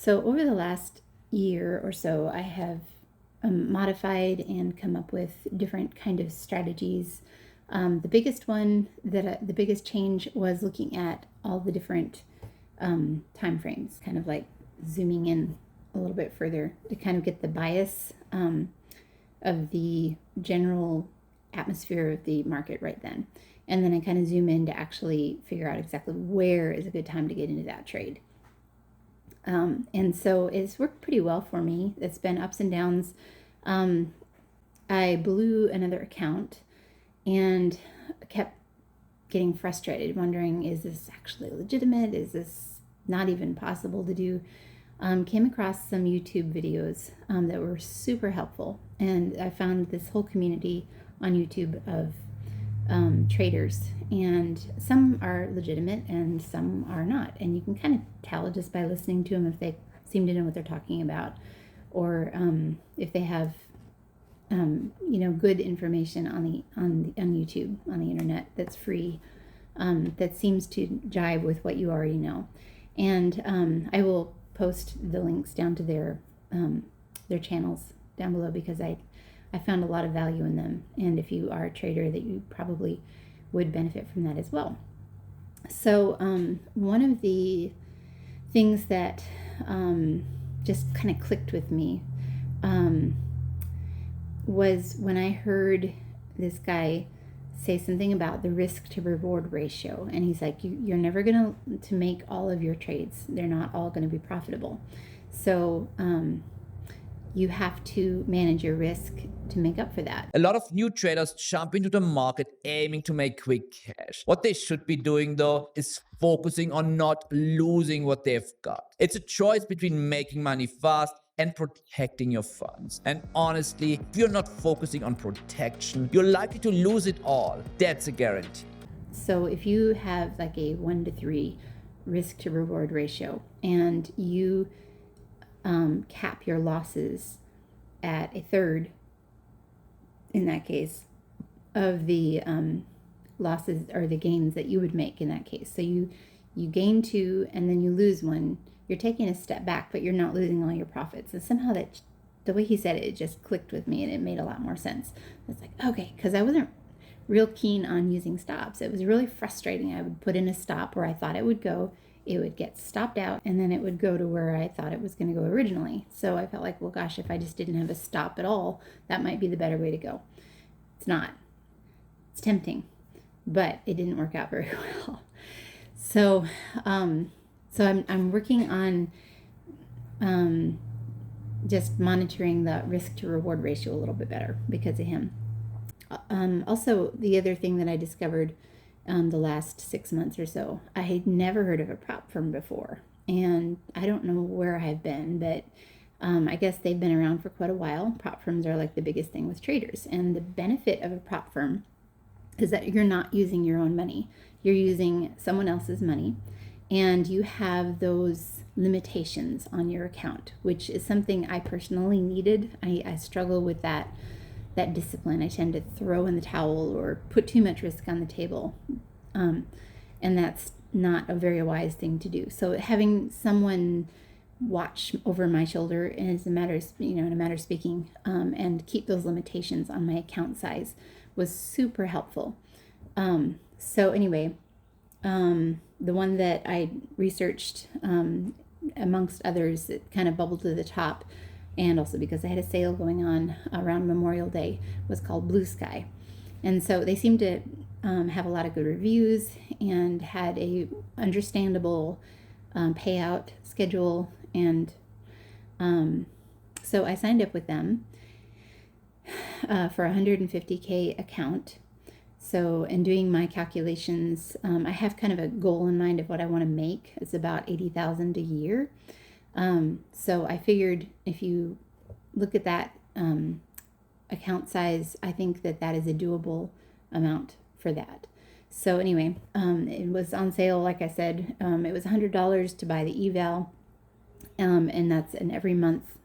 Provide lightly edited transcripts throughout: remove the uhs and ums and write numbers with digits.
So over the last year or so, I have modified and come up with different kind of strategies. The biggest one the biggest change was looking at all the different time frames, kind of like zooming in a little bit further to kind of get the bias of the general atmosphere of the market right then. And then I kind of zoom in to actually figure out exactly where is a good time to get into that trade. And so it's worked pretty well for me. It's been ups and downs. I blew another account and kept getting frustrated, wondering, is this actually legitimate? Is this not even possible to do? Came across some YouTube videos that were super helpful. And I found this whole community on YouTube of traders, and some are legitimate and some are not, and you can kind of tell just by listening to them if they seem to know what they're talking about, or if they have good information on YouTube, on the internet, that's free, that seems to jive with what you already know. And I will post the links down to their channels down below, because I found a lot of value in them, and if you are a trader, that you probably would benefit from that as well. So one of the things that just kind of clicked with me was when I heard this guy say something about the risk to reward ratio, and he's like, you're never going to make all of your trades. They're not all going to be profitable. So you have to manage your risk to make up for that. A lot of new traders jump into the market aiming to make quick cash. What they should be doing though is focusing on not losing what they've got. It's a choice between making money fast and protecting your funds. And honestly, if you're not focusing on protection, you're likely to lose it all. That's a guarantee. So if you have like a 1-to-3 risk to reward ratio, and you cap your losses at a third, in that case, of the losses or the gains that you would make in that case. So you gain 2 and then you lose 1. You're taking a step back, but you're not losing all your profits. And somehow that, the way he said it, it just clicked with me, and it made a lot more sense. It's like, okay, because I wasn't real keen on using stops. It was really frustrating. I would put in a stop where I thought it would go. It would get stopped out, and then it would go to where I thought it was going to go originally. So I felt like, well, gosh, if I just didn't have a stop at all, that might be the better way to go. It's not. It's tempting, but it didn't work out very well. So I'm working on just monitoring the risk to reward ratio a little bit better because of him. Also, the other thing that I discovered the last 6 months or so, I had never heard of a prop firm before, and I don't know where I've been, but I guess they've been around for quite a while. Prop firms are like the biggest thing with traders, and the benefit of a prop firm is that you're not using your own money. You're using someone else's money, and you have those limitations on your account, which is something I personally needed. I struggle with that discipline. I tend to throw in the towel or put too much risk on the table, and that's not a very wise thing to do. So having someone watch over my shoulder, and as a matter of, in a matter of speaking, and keep those limitations on my account size was super helpful. So anyway, the one that I researched, amongst others, it kind of bubbled to the top, and also because I had a sale going on around Memorial Day, was called Blue Sky. And so they seemed to have a lot of good reviews and had a understandable payout schedule. And so I signed up with them for a 150K account. So in doing my calculations, I have kind of a goal in mind of what I want to make. It's about $80,000 a year. So I figured if you look at that account size, I think that is a doable amount for that. So anyway, it was on sale, like I said. It was $100 to buy the eval, and that's an every month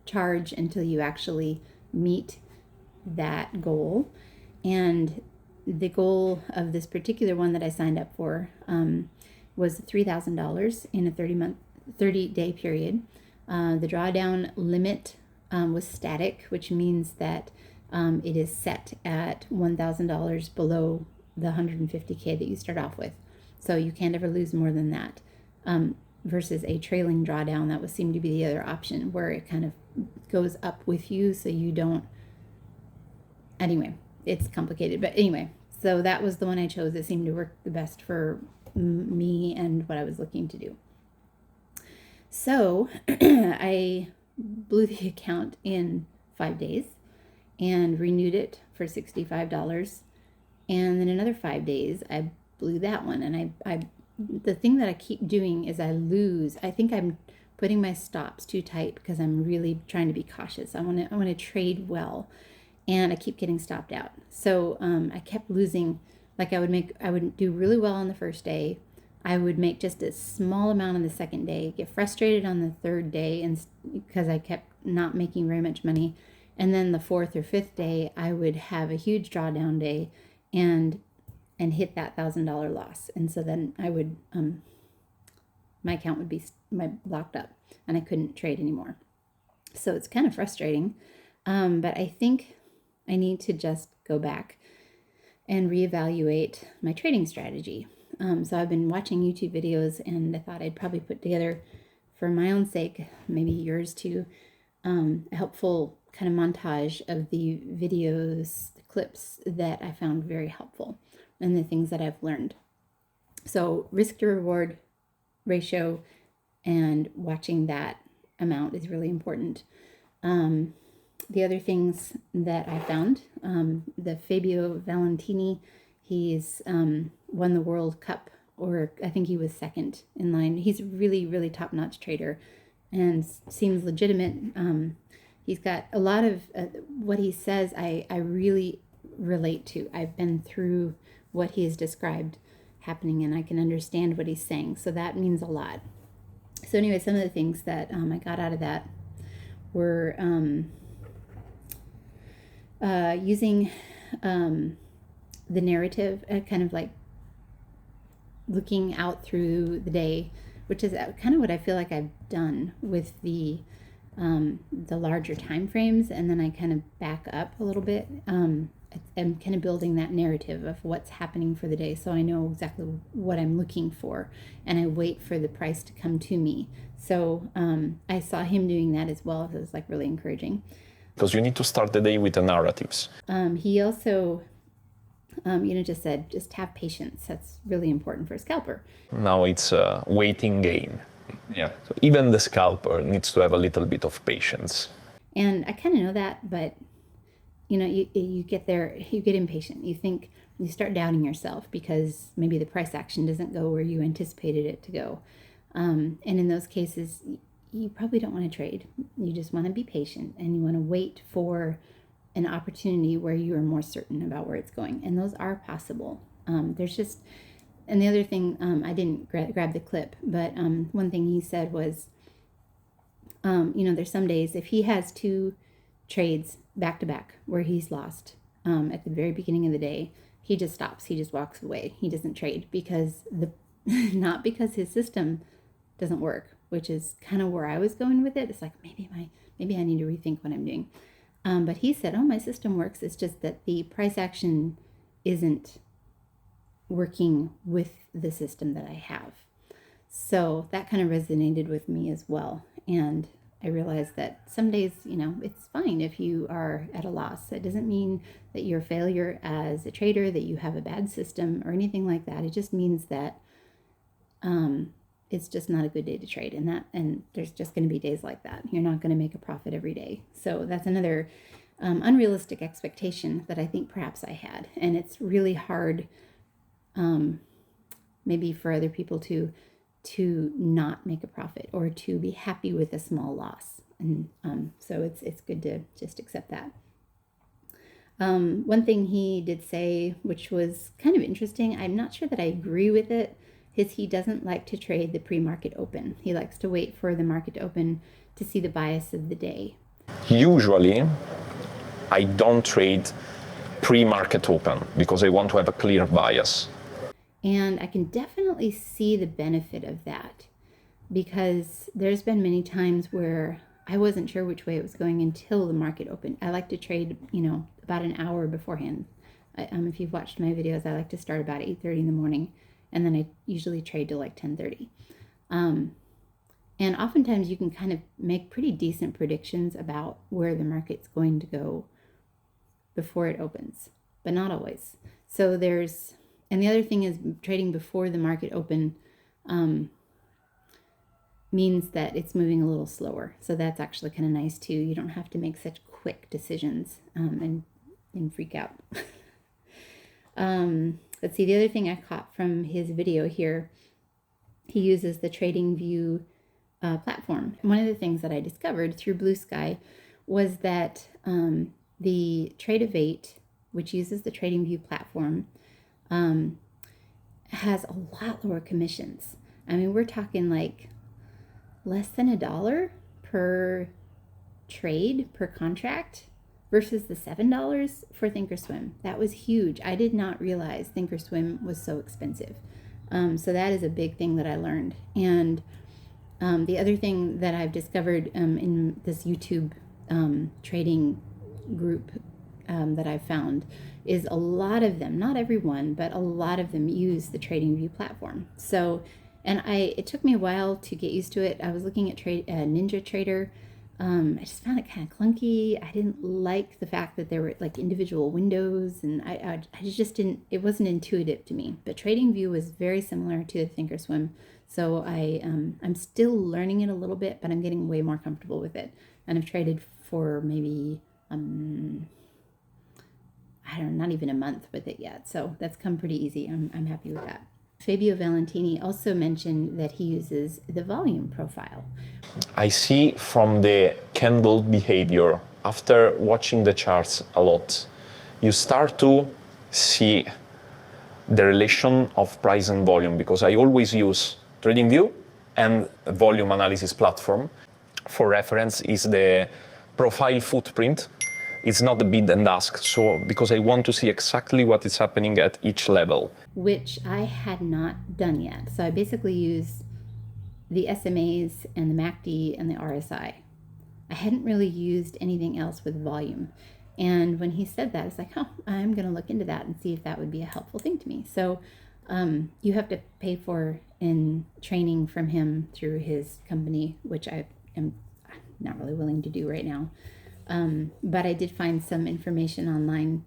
charge until you actually meet that goal. And the goal of this particular one that I signed up for was $3,000 in a 30-day period. The drawdown limit was static, which means that it is set at $1,000 below the 150K that you start off with. So you can't ever lose more than that. Versus a trailing drawdown, that would seem to be the other option, where it kind of goes up with you, so you don't. Anyway, it's complicated, but anyway, so that was the one I chose. It seemed to work the best for me and what I was looking to do. So I blew the account in 5 days and renewed it for $65. And then another 5 days, I blew that one. And I the thing that I keep doing is I lose. I think I'm putting my stops too tight because I'm really trying to be cautious. I want to trade well, and I keep getting stopped out. So I kept losing. Like I would do really well on the first day. I would make just a small amount on the second day, get frustrated on the third day, and because I kept not making very much money. And then the fourth or fifth day, I would have a huge drawdown day and hit that $1,000 loss. And so then I would, my account would be locked up and I couldn't trade anymore. So it's kind of frustrating. But I think I need to just go back and reevaluate my trading strategy. So I've been watching YouTube videos, and I thought I'd probably put together, for my own sake, maybe yours too, a helpful kind of montage of the videos, the clips that I found very helpful and the things that I've learned. So risk to reward ratio and watching that amount is really important. The other things that I found, the Fabio Valentini, he's won the World Cup, or I think he was second in line. He's a really, really top-notch trader and seems legitimate. He's got a lot of what he says I really relate to. I've been through what he has described happening, and I can understand what he's saying. So that means a lot. So anyway, some of the things that I got out of that were using the narrative, kind of like looking out through the day, which is kind of what I feel like I've done with the larger time frames, and then I kind of back up a little bit. I'm kind of building that narrative of what's happening for the day, so I know exactly what I'm looking for, and I wait for the price to come to me. So I saw him doing that as well. So it was like really encouraging. Because you need to start the day with the narratives. He also, just said, just have patience. That's really important for a scalper. Now it's a waiting game. Yeah. So even the scalper needs to have a little bit of patience. And I kind of know that, but you get there, you get impatient. You think, you start doubting yourself because maybe the price action doesn't go where you anticipated it to go. And in those cases, you probably don't want to trade. You just want to be patient, and you want to wait for an opportunity where you are more certain about where it's going. And those are possible. And the other thing, I didn't grab the clip, but one thing he said was, there's some days if he has 2 trades back to back where he's lost at the very beginning of the day, he just stops. He just walks away. He doesn't trade because not because his system doesn't work, which is kind of where I was going with it. It's like maybe I need to rethink what I'm doing. But he said, my system works. It's just that the price action isn't working with the system that I have. So that kind of resonated with me as well. And I realized that some days, it's fine if you are at a loss. It doesn't mean that you're a failure as a trader, that you have a bad system or anything like that. It just means that it's just not a good day to trade, and there's just going to be days like that. You're not going to make a profit every day. So that's another unrealistic expectation that I think perhaps I had, and it's really hard, maybe for other people to not make a profit or to be happy with a small loss, and so it's good to just accept that. One thing he did say, which was kind of interesting, I'm not sure that I agree with it, is he doesn't like to trade the pre-market open. He likes to wait for the market to open to see the bias of the day. Usually, I don't trade pre-market open because I want to have a clear bias. And I can definitely see the benefit of that. because there's been many times where I wasn't sure which way it was going until the market opened. I like to trade, about an hour beforehand. If you've watched my videos, I like to start about 8:30 in the morning, and then I usually trade till like 10:30. And oftentimes you can kind of make pretty decent predictions about where the market's going to go before it opens, but not always. So and the other thing is trading before the market open means that it's moving a little slower. So that's actually kind of nice too. You don't have to make such quick decisions and freak out. Let's see, the other thing I caught from his video here, he uses the TradingView platform. One of the things that I discovered through Blue Sky was that the Trade of 8, which uses the TradingView platform, has a lot lower commissions. I mean, we're talking like less than $1 per trade per contract versus the $7 for Thinkorswim. That was huge. I did not realize Thinkorswim was so expensive. So that is a big thing that I learned. And the other thing that I've discovered in this YouTube trading group that I've found is a lot of them, not everyone, but a lot of them use the TradingView platform. So, and it took me a while to get used to it. I was looking at Ninja Trader. I just found it kind of clunky. I didn't like the fact that there were like individual windows, and I just didn't, it wasn't intuitive to me. But TradingView was very similar to Thinkorswim. So I'm still learning it a little bit, but I'm getting way more comfortable with it. And I've traded for maybe, I don't know, not even a month with it yet. So that's come pretty easy. I'm happy with that. Fabio Valentini also mentioned that he uses the volume profile. I see from the candle behavior, after watching the charts a lot, you start to see the relation of price and volume, because I always use TradingView and a volume analysis platform. For reference is the profile footprint. It's not the bid and ask, so because I want to see exactly what is happening at each level. Which I had not done yet. So I basically used the SMAs and the MACD and the RSI. I hadn't really used anything else with volume. And when he said that, I was like, oh, I'm going to look into that and see if that would be a helpful thing to me. So you have to pay for in training from him through his company, which I am not really willing to do right now. But I did find some information online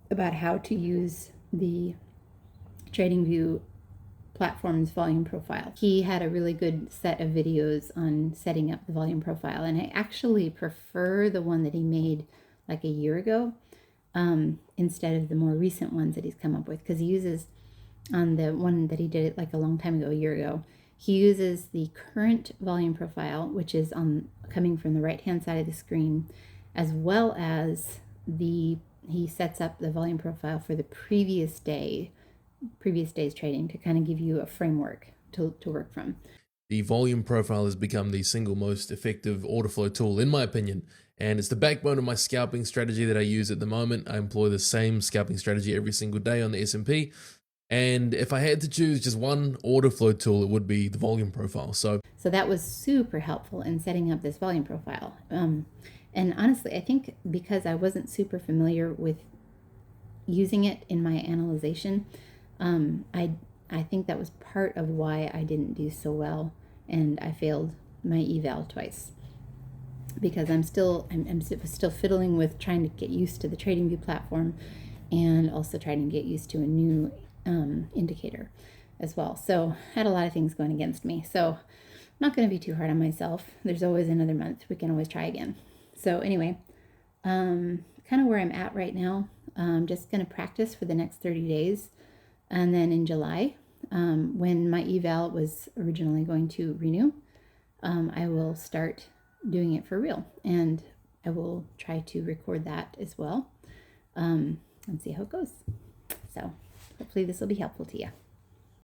about how to use the TradingView platform's volume profile. He had a really good set of videos on setting up the volume profile, and I actually prefer the one that he made like a year ago instead of the more recent ones that he's come up with, because he uses, on the one that he did it like a long time ago, a year ago, he uses the current volume profile, which is coming from the right hand side of the screen, as well as he sets up the volume profile for the previous day's trading to kind of give you a framework to work from. The volume profile has become the single most effective order flow tool, in my opinion, and it's the backbone of my scalping strategy that I use at the moment. I employ the same scalping strategy every single day on the S&P, and if I had to choose just one order flow tool, it would be the volume profile. So that was super helpful in setting up this volume profile. And honestly, I think because I wasn't super familiar with using it in my analyzation, I think that was part of why I didn't do so well, and I failed my eval twice, because I'm still fiddling with trying to get used to the TradingView platform, and also trying to get used to a new indicator as well. So I had a lot of things going against me. So I'm not going to be too hard on myself. There's always another month. We can always try again. So anyway, kind of where I'm at right now. I'm just going to practice for the next 30 days. And then in July, when my eval was originally going to renew, I will start doing it for real. And I will try to record that as well and see how it goes. So hopefully this will be helpful to you.